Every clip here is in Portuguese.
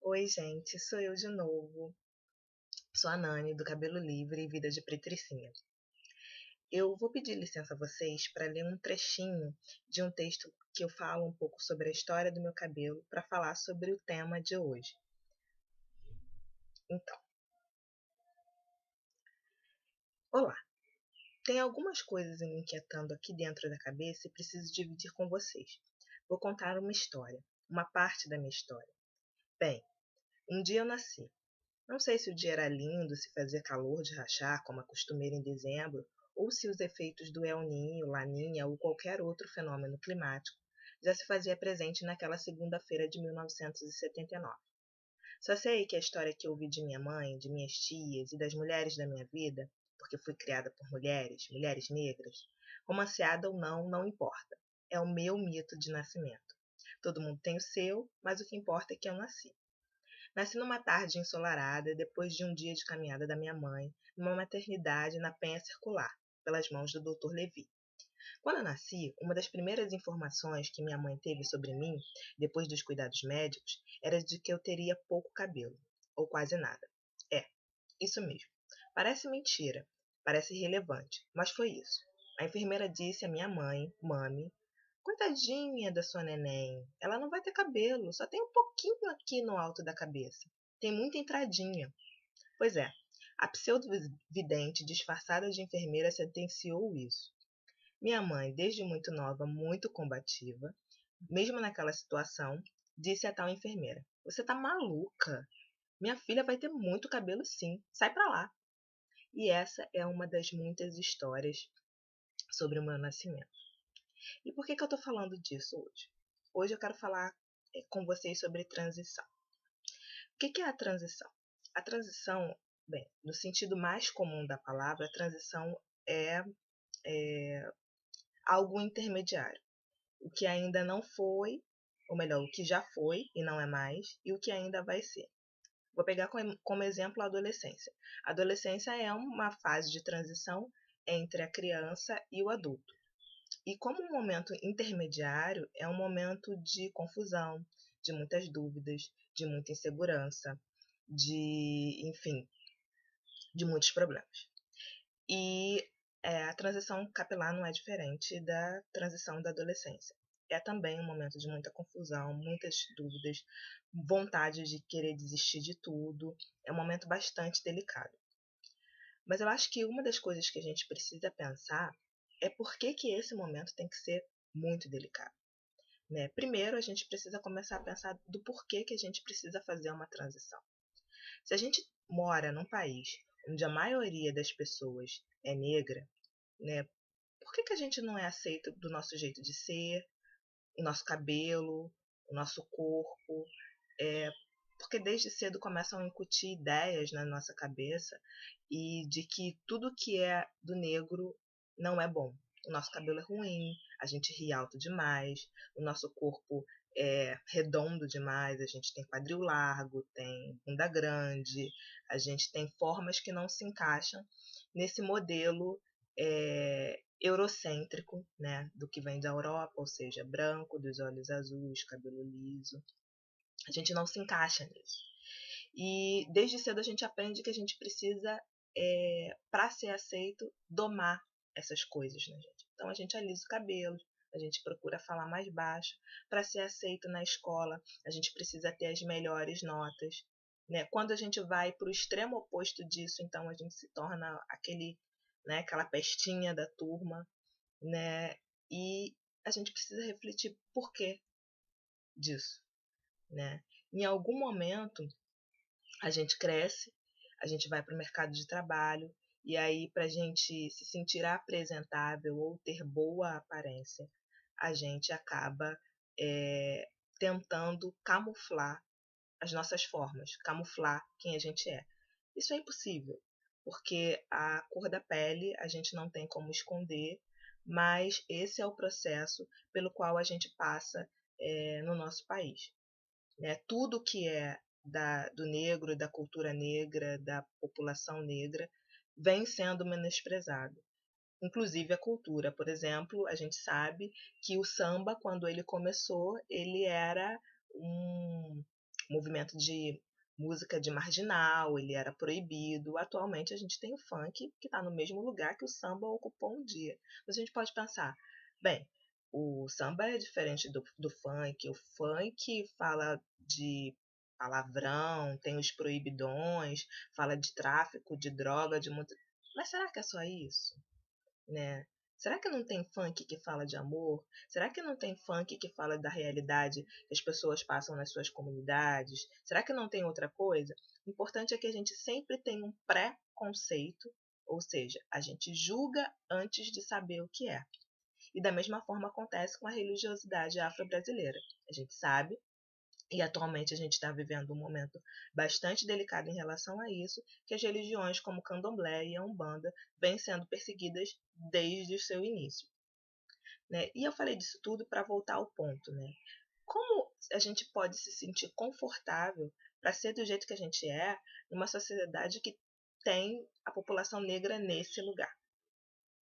Oi, gente, sou eu de novo. Sou a Nani, do Cabelo Livre e Vida de Pretricinha. Eu vou pedir licença a vocês para ler um trechinho de um texto que eu falo um pouco sobre a história do meu cabelo para falar sobre o tema de hoje. Então, olá! Tem algumas coisas me inquietando aqui dentro da cabeça e preciso dividir com vocês. Vou contar uma história, uma parte da minha história. Bem, um dia eu nasci. Não sei se o dia era lindo, se fazia calor de rachar, como é costumeiro em dezembro, ou se os efeitos do El Niño, Laninha ou qualquer outro fenômeno climático já se fazia presente naquela segunda-feira de 1979. Só sei que a história que eu ouvi de minha mãe, de minhas tias e das mulheres da minha vida, porque fui criada por mulheres, mulheres negras, romanceada ou não, não importa. É o meu mito de nascimento. Todo mundo tem o seu, mas o que importa é que eu nasci. Nasci numa tarde ensolarada, depois de um dia de caminhada da minha mãe, numa maternidade na Penha Circular, pelas mãos do Dr. Levi. Quando eu nasci, uma das primeiras informações que minha mãe teve sobre mim, depois dos cuidados médicos, era de que eu teria pouco cabelo, ou quase nada. É, isso mesmo. Parece mentira, parece irrelevante, mas foi isso. A enfermeira disse à minha mãe, Mami, coitadinha da sua neném, ela não vai ter cabelo, só tem um pouquinho aqui no alto da cabeça. Tem muita entradinha. Pois é, a pseudo-vidente disfarçada de enfermeira sentenciou isso. Minha mãe, desde muito nova, muito combativa, mesmo naquela situação, disse à tal enfermeira: Você tá maluca? Minha filha vai ter muito cabelo sim, sai pra lá. E essa é uma das muitas histórias sobre o meu nascimento. E por que eu estou falando disso hoje? Hoje eu quero falar com vocês sobre transição. O que é a transição? A transição, bem, no sentido mais comum da palavra, a transição é algo intermediário. O que ainda não foi, ou melhor, o que já foi e não é mais, e o que ainda vai ser. Vou pegar como exemplo a adolescência. A adolescência é uma fase de transição entre a criança e o adulto. E como um momento intermediário, é um momento de confusão, de muitas dúvidas, de muita insegurança, enfim, de muitos problemas. E a transição capilar não é diferente da transição da adolescência. É também um momento de muita confusão, muitas dúvidas, vontade de querer desistir de tudo. É um momento bastante delicado. Mas eu acho que uma das coisas que a gente precisa pensar é por que esse momento tem que ser muito delicado. Né? Primeiro, a gente precisa começar a pensar do porquê que a gente precisa fazer uma transição. Se a gente mora num país onde a maioria das pessoas é negra, né, por que a gente não é aceito do nosso jeito de ser, o nosso cabelo, o nosso corpo? Porque desde cedo começam a incutir ideias na nossa cabeça e de que tudo que é do negro não é bom. O nosso cabelo é ruim, a gente ri alto demais, o nosso corpo é redondo demais, a gente tem quadril largo, tem bunda grande, a gente tem formas que não se encaixam nesse modelo eurocêntrico, né, do que vem da Europa, ou seja, branco, dos olhos azuis, cabelo liso. A gente não se encaixa nisso. E desde cedo a gente aprende que a gente precisa, para ser aceito, domar essas coisas na gente. Então a gente alisa o cabelo, a gente procura falar mais baixo. Para ser aceito na escola, a gente precisa ter as melhores notas. Né? Quando a gente vai para o extremo oposto disso, então a gente se torna aquela pestinha da turma. Né? E a gente precisa refletir por que disso. Né? Em algum momento a gente cresce, a gente vai para o mercado de trabalho e aí para a gente se sentir apresentável ou ter boa aparência, a gente acaba tentando camuflar as nossas formas, camuflar quem a gente é. Isso é impossível, porque a cor da pele a gente não tem como esconder, mas esse é o processo pelo qual a gente passa no nosso país. Né? Tudo que é do negro, da cultura negra, da população negra, vem sendo menosprezado. inclusive a cultura. Por exemplo, a gente sabe que o samba, quando ele começou, ele era um movimento de música de marginal, ele era proibido. Atualmente a gente tem o funk, que está no mesmo lugar que o samba ocupou um dia. Mas a gente pode pensar, bem, o samba é diferente do funk, o funk fala de palavrão, tem os proibidões, fala de tráfico, de droga, de muito. Mas será que é só isso? Né? Será que não tem funk que fala de amor? Será que não tem funk que fala da realidade que as pessoas passam nas suas comunidades? Será que não tem outra coisa? O importante é que a gente sempre tem um pré-conceito, ou seja, a gente julga antes de saber o que é. E da mesma forma acontece com a religiosidade afro-brasileira. A gente sabe, e atualmente a gente está vivendo um momento bastante delicado em relação a isso, que as religiões como Candomblé e a Umbanda vêm sendo perseguidas desde o seu início. Né? E eu falei disso tudo para voltar ao ponto. Né? Como a gente pode se sentir confortável para ser do jeito que a gente é numa sociedade que tem a população negra nesse lugar?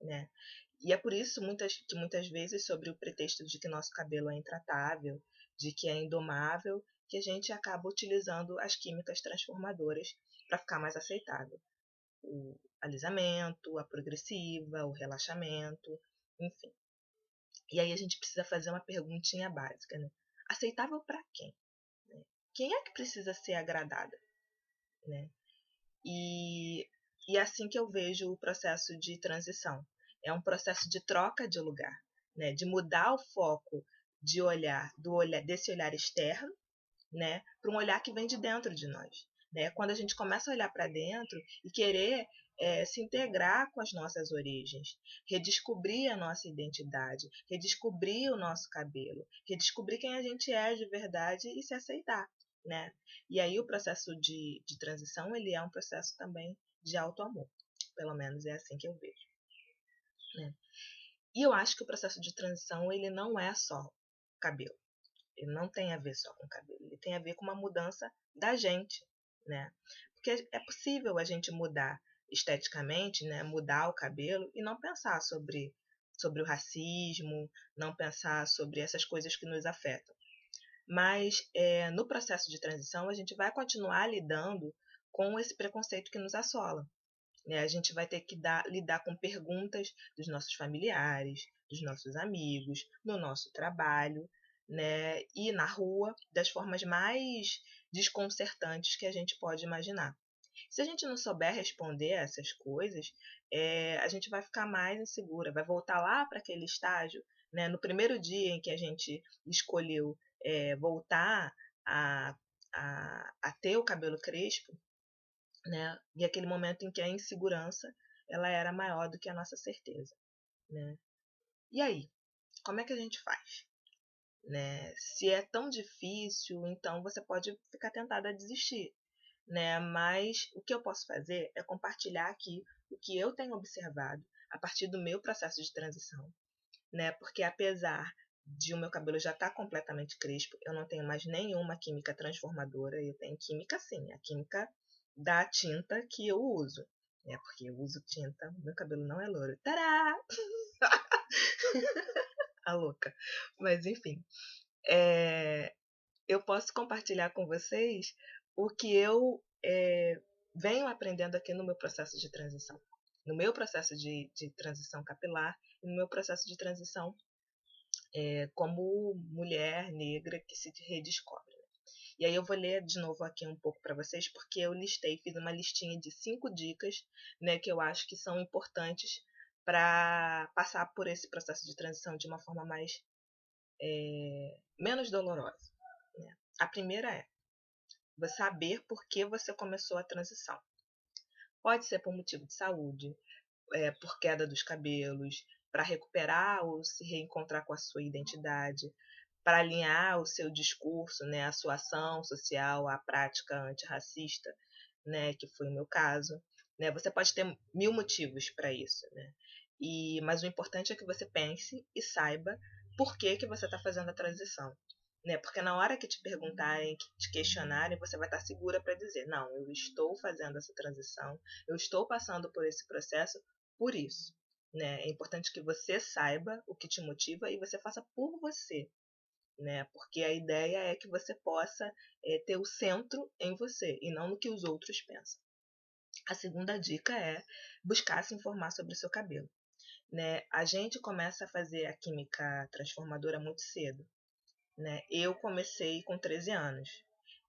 Né? E é por isso que muitas vezes, sobre o pretexto de que nosso cabelo é intratável, de que é indomável, que a gente acaba utilizando as químicas transformadoras para ficar mais aceitável. O alisamento, a progressiva, o relaxamento, enfim. E aí a gente precisa fazer uma perguntinha básica, né? Aceitável para quem? Né? Quem é que precisa ser agradada? Né? E, e é assim que eu vejo o processo de transição. É um processo de troca de lugar, né? De mudar o foco de olhar, desse olhar externo, né? Para um olhar que vem de dentro de nós. Né? Quando a gente começa a olhar para dentro e querer se integrar com as nossas origens, redescobrir a nossa identidade, redescobrir o nosso cabelo, redescobrir quem a gente é de verdade e se aceitar. Né? E aí o processo de transição ele é um processo também de auto-amor. Pelo menos é assim que eu vejo. Né? E eu acho que o processo de transição ele não é só cabelo. Ele não tem a ver só com o cabelo, ele tem a ver com uma mudança da gente, né? Porque é possível a gente mudar esteticamente, né? Mudar o cabelo e não pensar sobre o racismo, não pensar sobre essas coisas que nos afetam. Mas no processo de transição a gente vai continuar lidando com esse preconceito que nos assola. Né? A gente vai ter que lidar com perguntas dos nossos familiares, dos nossos amigos, no nosso trabalho, né? E na rua, das formas mais desconcertantes que a gente pode imaginar. Se a gente não souber responder a essas coisas, a gente vai ficar mais insegura, vai voltar lá para aquele estágio, né? No primeiro dia em que a gente escolheu voltar a, a ter o cabelo crespo, né? E aquele momento em que a insegurança ela era maior do que a nossa certeza, né? E aí, como é que a gente faz? Né? Se é tão difícil, então você pode ficar tentada a desistir, né? Mas o que eu posso fazer é compartilhar aqui o que eu tenho observado a partir do meu processo de transição, né? Porque apesar de o meu cabelo já estar completamente crespo, eu não tenho mais nenhuma química transformadora, eu tenho química sim, a química da tinta que eu uso, né? Porque eu uso tinta, meu cabelo não é louro. Tará! A louca. Mas enfim, eu posso compartilhar com vocês o que eu venho aprendendo aqui no meu processo de transição. No meu processo de transição capilar e no meu processo de transição como mulher negra que se redescobre. E aí eu vou ler de novo aqui um pouco para vocês, porque eu fiz uma listinha de 5 dicas, né, que eu acho que são importantes para passar por esse processo de transição de uma forma menos dolorosa. Né? A primeira é você saber por que você começou a transição. Pode ser por motivo de saúde, por queda dos cabelos, para recuperar ou se reencontrar com a sua identidade, para alinhar o seu discurso, né, a sua ação social à prática antirracista, né, que foi o meu caso. Né? Você pode ter 1000 motivos para isso, né? Mas o importante é que você pense e saiba por que você está fazendo a transição. Né? Porque na hora que te perguntarem, que te questionarem, você vai estar segura para dizer, não, eu estou fazendo essa transição, eu estou passando por esse processo por isso. né? É importante que você saiba o que te motiva e você faça por você, né? Porque a ideia é que você possa ter o centro em você e não no que os outros pensam. A segunda dica é buscar se informar sobre o seu cabelo, né? A gente começa a fazer a química transformadora muito cedo, né? Eu comecei com 13 anos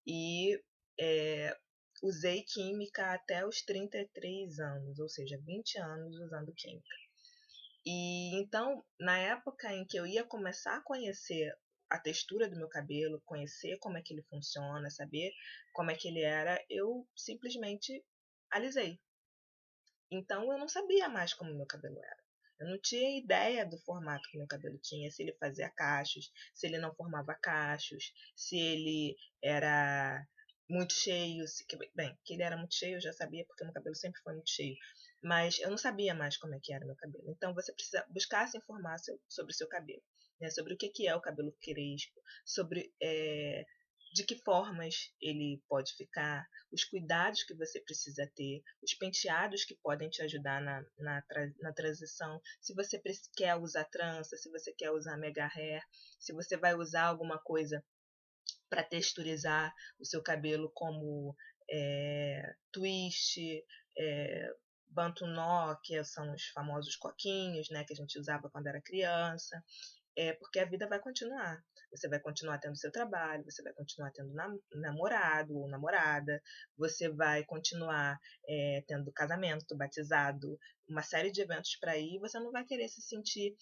e é, usei química até os 33 anos, ou seja, 20 anos usando química. E então, na época em que eu ia começar a conhecer a textura do meu cabelo, conhecer como é que ele funciona, saber como é que ele era, eu simplesmente alisei. Então eu não sabia mais como meu cabelo era. Eu não tinha ideia do formato que meu cabelo tinha, se ele fazia cachos, se ele não formava cachos, se ele era muito cheio, bem, que ele era muito cheio eu já sabia porque meu cabelo sempre foi muito cheio, mas eu não sabia mais como é que era meu cabelo. Então você precisa buscar se informar sobre o seu cabelo, né? Sobre o que é o cabelo crespo, sobre de que formas ele pode ficar, os cuidados que você precisa ter, os penteados que podem te ajudar na transição, se você quer usar trança, se você quer usar mega hair, se você vai usar alguma coisa para texturizar o seu cabelo como twist, bantu nó, que são os famosos coquinhos, né, que a gente usava quando era criança, porque a vida vai continuar. Você vai continuar tendo seu trabalho, você vai continuar tendo namorado ou namorada, você vai continuar tendo casamento, batizado, uma série de eventos para ir, você não vai querer se sentir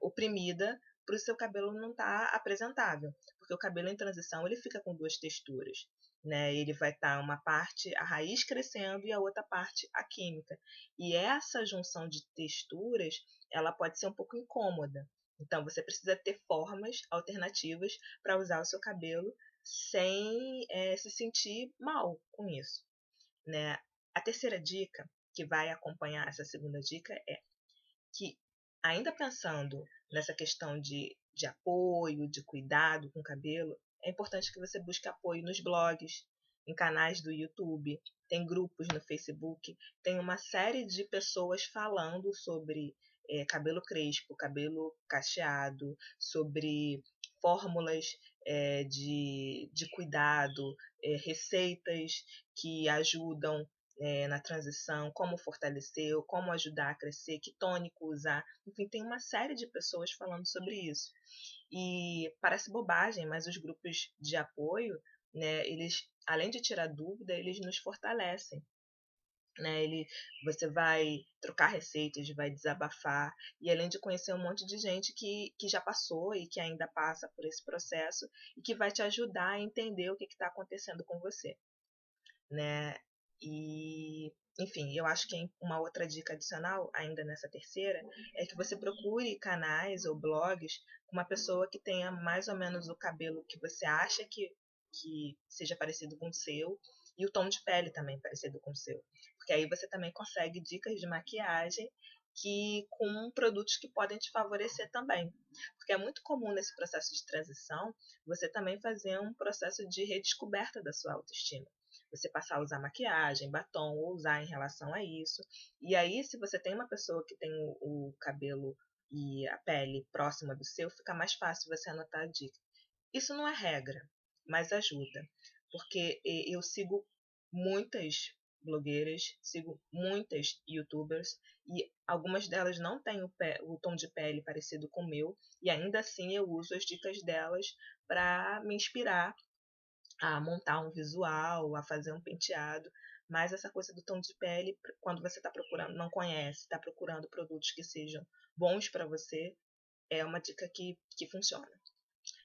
oprimida para o seu cabelo não estar apresentável, porque o cabelo em transição ele fica com duas texturas, né? Ele vai estar uma parte a raiz crescendo e a outra parte a química. E essa junção de texturas, ela pode ser um pouco incômoda. Então, você precisa ter formas alternativas para usar o seu cabelo sem se sentir mal com isso, né? A terceira dica, que vai acompanhar essa segunda dica, é que, ainda pensando nessa questão de apoio, de cuidado com o cabelo, é importante que você busque apoio nos blogs, em canais do YouTube, tem grupos no Facebook, tem uma série de pessoas falando sobre cabelo crespo, cabelo cacheado, sobre fórmulas de cuidado, receitas que ajudam na transição, como fortalecer, como ajudar a crescer, que tônico usar. Enfim, tem uma série de pessoas falando sobre isso. E parece bobagem, mas os grupos de apoio, né, eles, além de tirar dúvida, eles nos fortalecem. Né? Você vai trocar receitas, vai desabafar, e além de conhecer um monte de gente que já passou e que ainda passa por esse processo e que vai te ajudar a entender o que está acontecendo com você, né? E, enfim, eu acho que uma outra dica adicional, ainda nessa terceira, é que você procure canais ou blogs com uma pessoa que tenha mais ou menos o cabelo que você acha que seja parecido com o seu e o tom de pele também parecido com o seu. Porque aí você também consegue dicas de maquiagem com produtos que podem te favorecer também. Porque é muito comum nesse processo de transição você também fazer um processo de redescoberta da sua autoestima. Você passar a usar maquiagem, batom, ou usar em relação a isso. E aí, se você tem uma pessoa que tem o cabelo e a pele próxima do seu, fica mais fácil você anotar a dica. Isso não é regra, mas ajuda. Porque eu sigo muitas blogueiras, sigo muitas youtubers e algumas delas não têm o tom de pele parecido com o meu e ainda assim eu uso as dicas delas para me inspirar a montar um visual, a fazer um penteado, mas essa coisa do tom de pele, quando você está procurando, não conhece, está procurando produtos que sejam bons para você, é uma dica que funciona,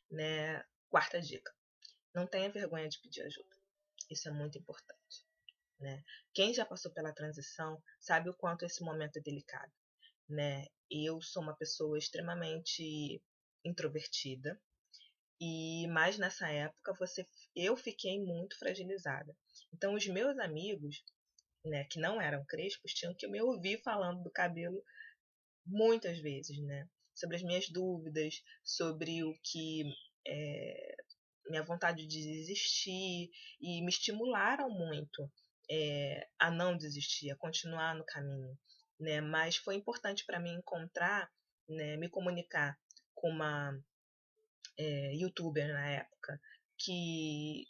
né? Quarta dica, não tenha vergonha de pedir ajuda. Isso é muito importante, né? Quem já passou pela transição sabe o quanto esse momento é delicado, né? Eu sou uma pessoa extremamente introvertida, e mais nessa época eu fiquei muito fragilizada. Então os meus amigos, né, que não eram crespos, tinham que me ouvir falando do cabelo muitas vezes, né? Sobre as minhas dúvidas, sobre o que minha vontade de desistir, e me estimularam muito a não desistir, a continuar no caminho. né? Mas foi importante para mim encontrar, né, me comunicar com uma youtuber na época que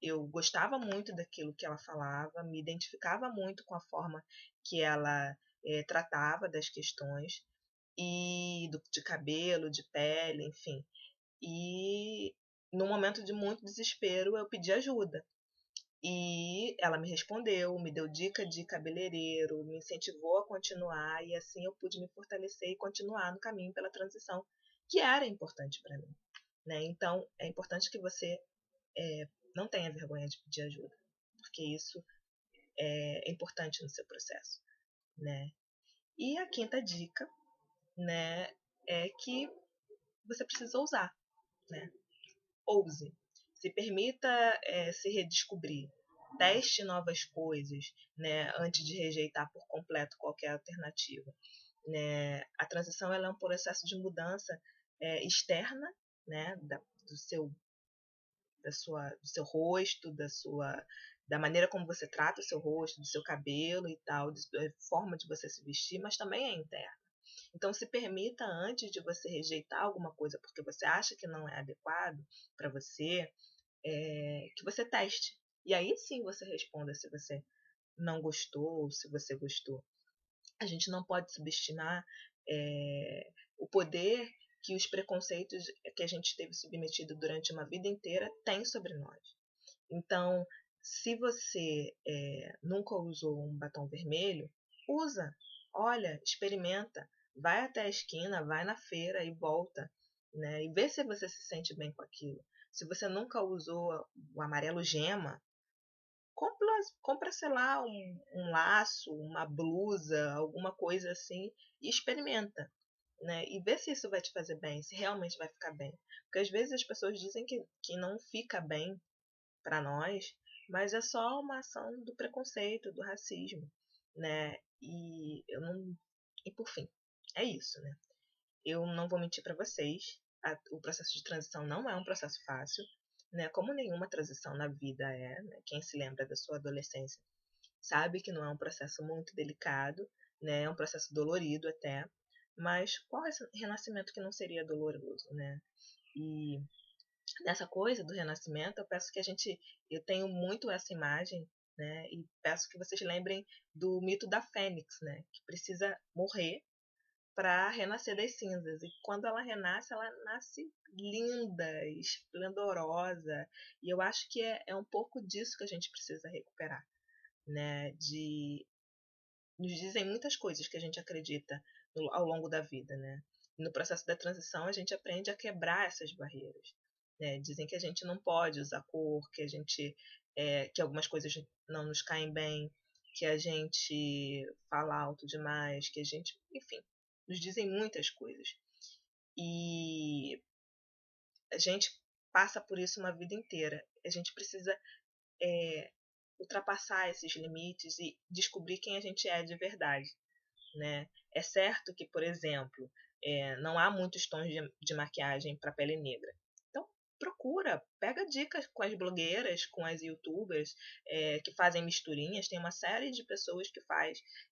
eu gostava muito daquilo que ela falava, me identificava muito com a forma que ela tratava das questões e de cabelo, de pele, enfim. E num momento de muito desespero eu pedi ajuda. E ela me respondeu, me deu dica de cabeleireiro, me incentivou a continuar e assim eu pude me fortalecer e continuar no caminho pela transição, que era importante para mim, né? Então é importante que você não tenha vergonha de pedir ajuda, porque isso é importante no seu processo, né? E a quinta dica, né, é que você precisa ousar, né? Ouse, se permita se redescobrir, teste novas coisas, né, antes de rejeitar por completo qualquer alternativa. Né? A transição ela é um processo de mudança externa, né, do seu do seu rosto, da maneira como você trata o seu rosto, do seu cabelo e tal, da forma de você se vestir, mas também é interna. Então, se permita, antes de você rejeitar alguma coisa porque você acha que não é adequado para você, que você teste. E aí sim você responda se você não gostou ou se você gostou. A gente não pode subestimar o poder que os preconceitos que a gente esteve submetido durante uma vida inteira têm sobre nós. Então, se você nunca usou um batom vermelho, usa, olha, experimenta, vai até a esquina, vai na feira e volta, né? E vê se você se sente bem com aquilo. Se você nunca usou o amarelo gema, compra, compra sei lá, um laço, uma blusa, alguma coisa assim, e experimenta. Né? E vê se isso vai te fazer bem, se realmente vai ficar bem. Porque às vezes as pessoas dizem que não fica bem para nós, mas é só uma ação do preconceito, do racismo, né? E eu não, e por fim, é isso, né? Eu não vou mentir para vocês, o processo de transição não é um processo fácil, né? Como nenhuma transição na vida é, né? Quem se lembra da sua adolescência sabe que não é um processo muito delicado, né? É um processo dolorido até, mas qual é esse renascimento que não seria doloroso, né? E nessa coisa do renascimento, eu peço que eu tenho muito essa imagem, né? E peço que vocês lembrem do mito da Fênix, né? Que precisa morrer para renascer das cinzas. E quando ela nasce linda, esplendorosa. E eu acho que é um pouco disso que a gente precisa recuperar, né? Nos dizem muitas coisas que a gente acredita ao longo da vida, né? No processo da transição, a gente aprende a quebrar essas barreiras. Né? Dizem que a gente não pode usar cor, que algumas coisas não nos caem bem, que a gente fala alto demais, que a gente, enfim, nos dizem muitas coisas. E a gente passa por isso uma vida inteira. A gente precisa ultrapassar esses limites e descobrir quem a gente é de verdade. Né? É certo que, por exemplo, não há muitos tons de maquiagem para pele negra. Então, procura, pega dicas com as blogueiras, com as youtubers que fazem misturinhas. Tem uma série de pessoas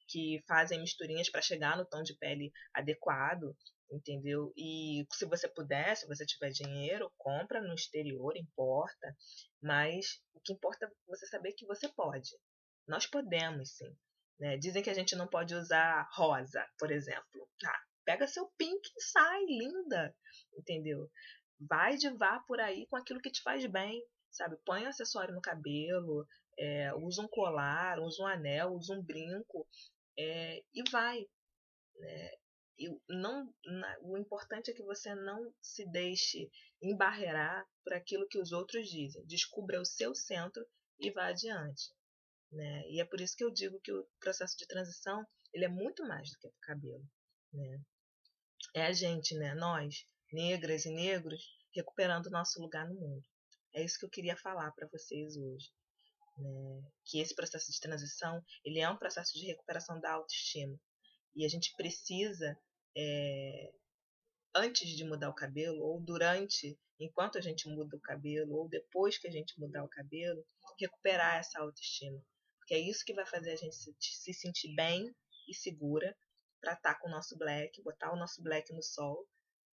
que fazem misturinhas para chegar no tom de pele adequado, entendeu? E se você puder, se você tiver dinheiro, compra no exterior, importa. Mas o que importa é você saber que você pode. Nós podemos, sim. Né? Dizem que a gente não pode usar rosa, por exemplo. Pega seu pink e sai, linda, entendeu? Vai de vá por aí com aquilo que te faz bem, sabe? Põe um acessório no cabelo, usa um colar, usa um anel, usa um brinco e vai. Né? O importante é que você não se deixe embarrear por aquilo que os outros dizem. Descubra o seu centro e vá adiante. Né? E é por isso que eu digo que o processo de transição ele é muito mais do que o cabelo. Né? É a gente, né? Nós, negras e negros, recuperando o nosso lugar no mundo. É isso que eu queria falar para vocês hoje. Né? Que esse processo de transição ele é um processo de recuperação da autoestima. E a gente precisa, antes de mudar o cabelo, ou durante, enquanto a gente muda o cabelo, ou depois que a gente mudar o cabelo, recuperar essa autoestima. Porque é isso que vai fazer a gente se sentir bem e segura para estar com o nosso black, botar o nosso black no sol,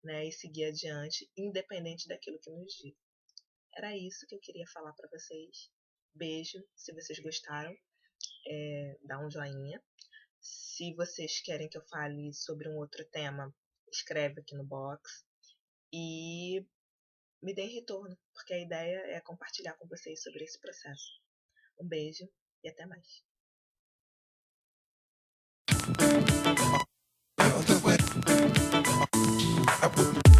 né, e seguir adiante, independente daquilo que nos diga. Era isso que eu queria falar para vocês. Beijo, se vocês gostaram, dá um joinha. Se vocês querem que eu fale sobre um outro tema, escreve aqui no box e me deem retorno, porque a ideia é compartilhar com vocês sobre esse processo. Um beijo e até mais. I